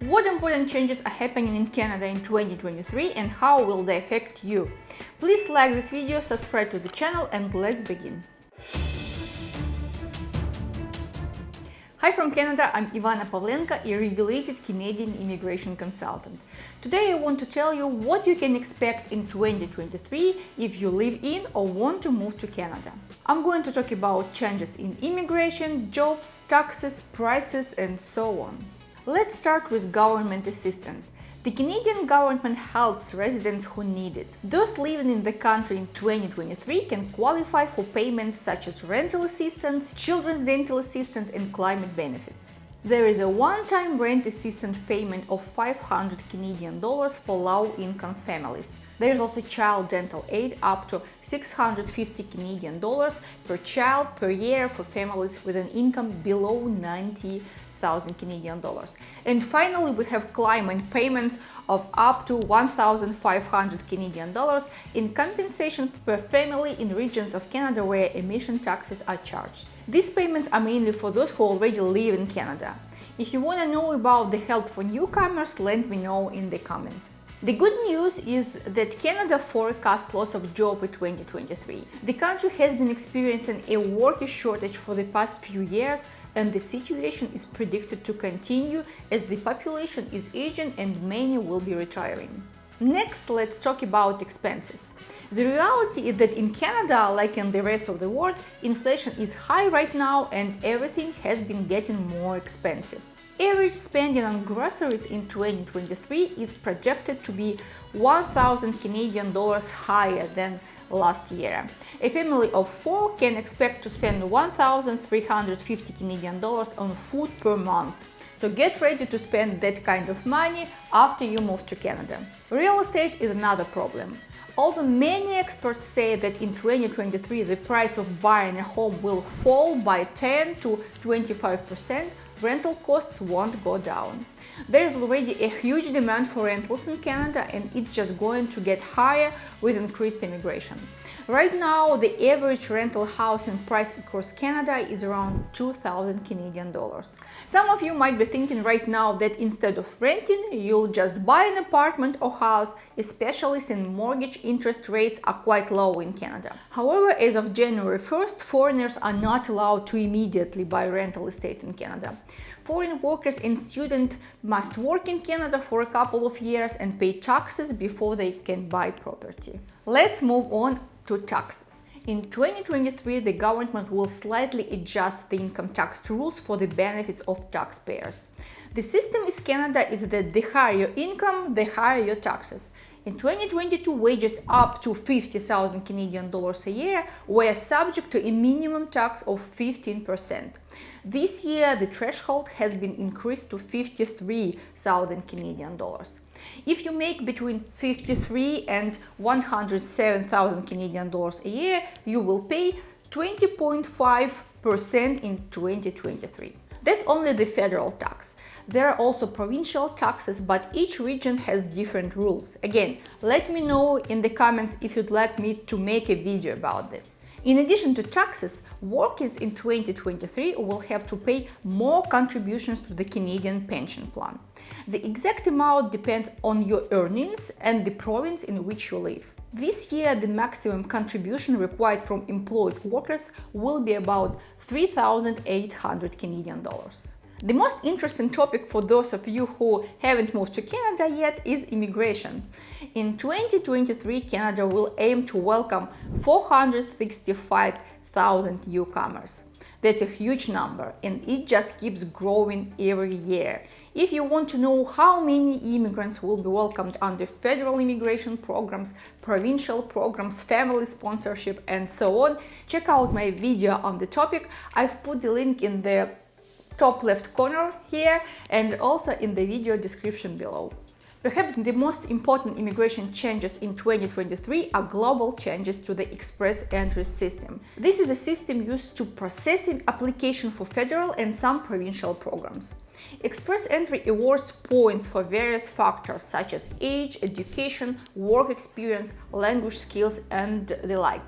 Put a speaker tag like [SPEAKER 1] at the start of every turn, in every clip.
[SPEAKER 1] What important changes are happening in Canada in 2023 and how will they affect you? Please like this video, subscribe to the channel, and let's begin. Hi from Canada, I'm Ivana Pavlenka, a regulated Canadian immigration consultant. Today I want to tell you what you can expect in 2023 if you live in or want to move to Canada. I'm going to talk about changes in immigration, jobs, taxes, prices, and so on. Let's start with government assistance. The Canadian government helps residents who need it. Those living in the country in 2023 can qualify for payments such as rental assistance, children's dental assistance, and climate benefits. There is a one-time rent assistance payment of 500 Canadian dollars for low-income families. There is also child dental aid up to 650 Canadian dollars per child per year for families with an income below 90,000 Canadian dollars. And finally, we have climate payments of up to 1,500 Canadian dollars in compensation per family in regions of Canada where emission taxes are charged. These payments are mainly for those who already live in Canada. If you want to know about the help for newcomers, let me know in the comments. The good news is that Canada forecasts loss of jobs in 2023. The country has been experiencing a worker shortage for the past few years, and the situation is predicted to continue as the population is aging and many will be retiring. Next, let's talk about expenses. The reality is that in Canada, like in the rest of the world, inflation is high right now and everything has been getting more expensive. Average spending on groceries in 2023 is projected to be 1,000 Canadian dollars higher than last year. A family of 4 can expect to spend 1,350 Canadian dollars on food per month. So get ready to spend that kind of money after you move to Canada. Real estate is another problem. Although many experts say that in 2023 the price of buying a home will fall by 10 to 25%, rental costs won't go down. There is already a huge demand for rentals in Canada and it's just going to get higher with increased immigration. Right now, the average rental housing price across Canada is around 2,000 Canadian dollars. Some of you might be thinking right now that instead of renting, you'll just buy an apartment or house, especially since mortgage interest rates are quite low in Canada. However, as of January 1st, foreigners are not allowed to immediately buy rental estate in Canada. Foreign workers and students must work in Canada for a couple of years and pay taxes before they can buy property. Let's move on to taxes. In 2023, the government will slightly adjust the income tax rules for the benefits of taxpayers. The system in Canada is that the higher your income, the higher your taxes. In 2022, wages up to 50,000 Canadian dollars a year were subject to a minimum tax of 15%. This year, the threshold has been increased to 53,000 Canadian dollars. If you make between 53 and 107,000 Canadian dollars a year, you will pay 20.5% in 2023. That's only the federal tax. There are also provincial taxes, but each region has different rules. Again, let me know in the comments if you'd like me to make a video about this. In addition to taxes, workers in 2023 will have to pay more contributions to the Canadian pension plan. The exact amount depends on your earnings and the province in which you live. This year, the maximum contribution required from employed workers will be about 3,800 Canadian dollars. The most interesting topic for those of you who haven't moved to Canada yet is immigration. In 2023, Canada will aim to welcome 465,000 newcomers. That's a huge number and it just keeps growing every year. If you want to know how many immigrants will be welcomed under federal immigration programs, provincial programs, family sponsorship, and so on, check out my video on the topic. I've put the link in the top left corner here and also in the video description below. Perhaps the most important immigration changes in 2023 are global changes to the Express Entry system. This is a system used to processing application for federal and some provincial programs. Express Entry awards points for various factors such as age, education, work experience, language skills, and the like.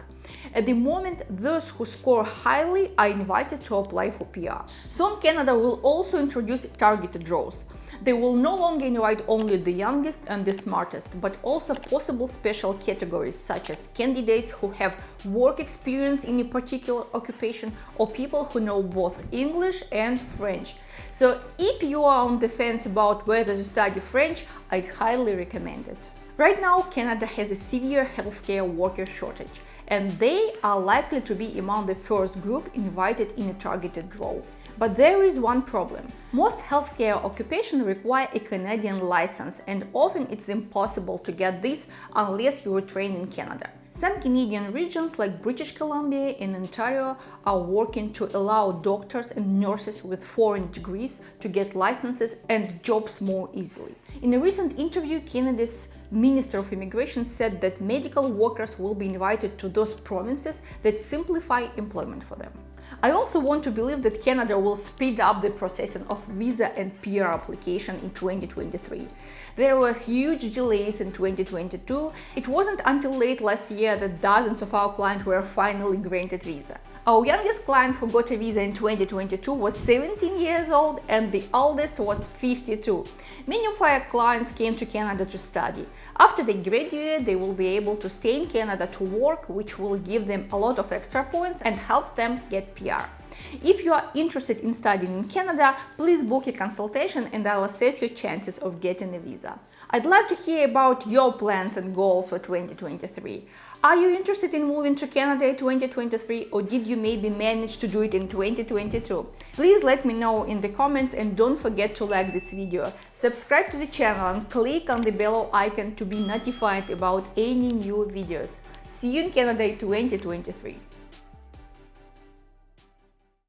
[SPEAKER 1] At the moment, those who score highly are invited to apply for PR. Soon Canada will also introduce targeted draws. They will no longer invite only the youngest and the smartest, but also possible special categories such as candidates who have work experience in a particular occupation or people who know both English and French. So if you are on the fence about whether to study French, I'd highly recommend it. Right now, Canada has a severe healthcare worker shortage, and they are likely to be among the first group invited in a targeted draw. But there is one problem. Most healthcare occupations require a Canadian license, and often it's impossible to get this unless you are trained in Canada. Some Canadian regions like British Columbia and Ontario are working to allow doctors and nurses with foreign degrees to get licenses and jobs more easily. In a recent interview, Canada's Minister of Immigration said that medical workers will be invited to those provinces that simplify employment for them. I also want to believe that Canada will speed up the processing of visa and PR application in 2023. There were huge delays in 2022. It wasn't until late last year that dozens of our clients were finally granted visa. Our youngest client who got a visa in 2022 was 17 years old and the oldest was 52. Many of our clients came to Canada to study. After they graduate, they will be able to stay in Canada to work, which will give them a lot of extra points and help them get PR. If you are interested in studying in Canada, please book a consultation and I'll assess your chances of getting a visa. I'd love to hear about your plans and goals for 2023. Are you interested in moving to Canada in 2023, or did you maybe manage to do it in 2022? Please let me know in the comments, and don't forget to like this video, subscribe to the channel and click on the bell icon to be notified about any new videos. See you in Canada in 2023.